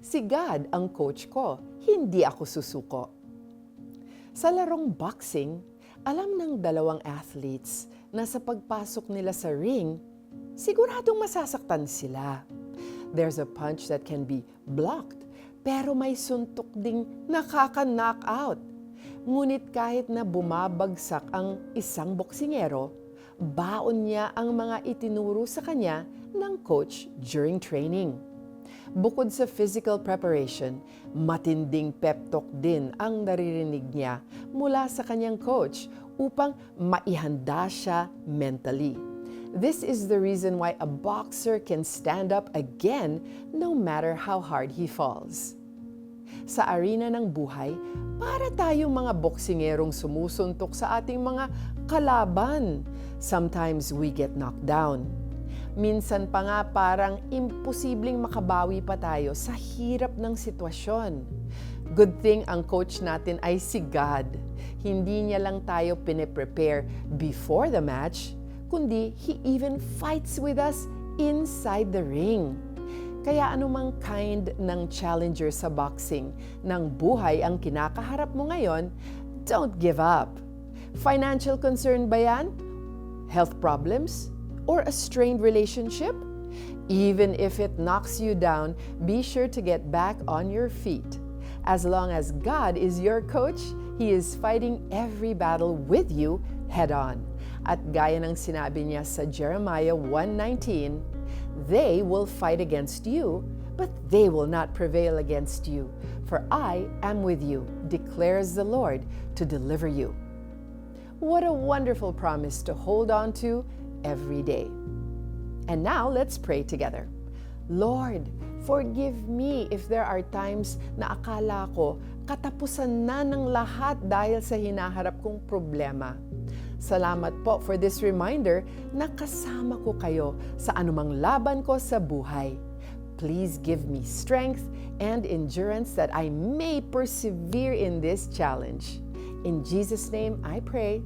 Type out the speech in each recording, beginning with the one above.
Si God ang coach ko, hindi ako susuko. Sa larong boxing, alam ng dalawang athletes na sa pagpasok nila sa ring, siguradong masasaktan sila. There's a punch that can be blocked, pero may suntok ding nakaka-knock out. Ngunit kahit na bumabagsak ang isang boksingero, baon niya ang mga itinuro sa kanya ng coach during training. Bukod sa physical preparation, matinding pep talk din ang naririnig niya mula sa kanyang coach upang maihanda siya mentally. This is the reason why a boxer can stand up again no matter how hard he falls. Sa arena ng buhay, para tayong mga boksingerong sumusuntok sa ating mga kalaban. Sometimes we get knocked down. Minsan pa nga parang imposibleng makabawi pa tayo sa hirap ng sitwasyon. Good thing ang coach natin ay si God. Hindi niya lang tayo pine-prepare before the match, kundi He even fights with us inside the ring. Kaya anumang kind ng challenger sa boxing ng buhay ang kinakaharap mo ngayon, don't give up. Financial concern ba yan? Health problems? Or a strained relationship? Even if it knocks you down, be sure to get back on your feet. As long as God is your coach, He is fighting every battle with you head on. At gaya ng sinabi niya sa Jeremiah 1:19, they will fight against you, but they will not prevail against you. For I am with you, declares the Lord, to deliver you. What a wonderful promise to hold on to every day. And now, let's pray together. Lord, forgive me if there are times na akala ko katapusan na ng lahat dahil sa hinaharap kong problema. Salamat po for this reminder na kasama ko kayo sa anumang laban ko sa buhay. Please give me strength and endurance that I may persevere in this challenge. In Jesus' name I pray.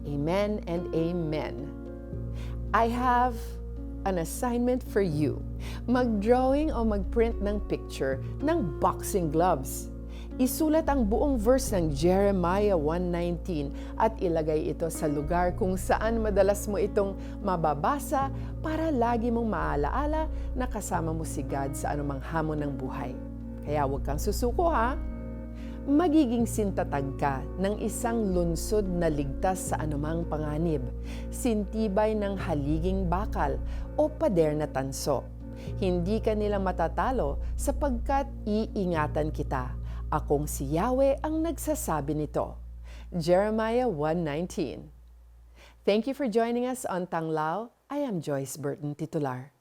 Amen and amen. I have an assignment for you. Mag-drawing o mag-print ng picture ng boxing gloves. Isulat ang buong verse ng Jeremiah 1:19 at ilagay ito sa lugar kung saan madalas mo itong mababasa para lagi mong maalaala na kasama mo si God sa anumang hamon ng buhay. Kaya huwag kang susuko ha! Magiging sintatag ka ng isang lunsod na ligtas sa anumang panganib, sintibay ng haliging bakal o pader na tanso. Hindi ka nila matatalo sapagkat iingatan kita. Akong si Yahweh ang nagsasabi nito. Jeremiah 1:19. Thank you for joining us on Tanglao. I am Joyce Burton Titular.